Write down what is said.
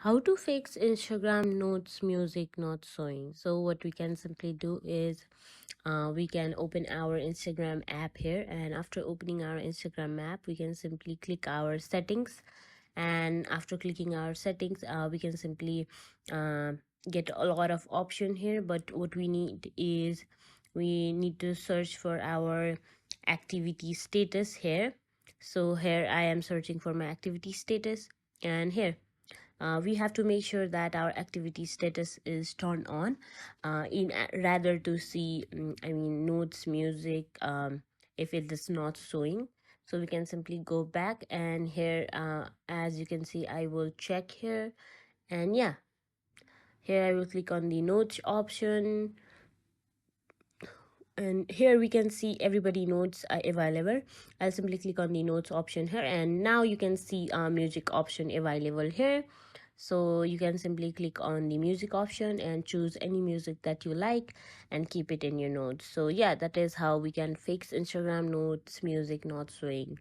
How to fix Instagram notes music not showing. So what we can simply do is we can open our Instagram app here, and after opening our Instagram app we can simply click our settings, and after clicking our settings we can simply uh, get a lot of option here. But what we need is we need to search for our activity status here. So here I am searching for my activity status, and here we have to make sure that our activity status is turned on in rather to see notes music if it is not showing. So we can simply go back, and here as you can see I will check here, and yeah, here I will click on the notes option, and here we can see everybody notes are available. I'll simply click on the notes option here, and now you can see music option available here. So you can simply click on the music option and choose any music that you like and keep it in your notes. So yeah, that is how we can fix Instagram notes music not showing.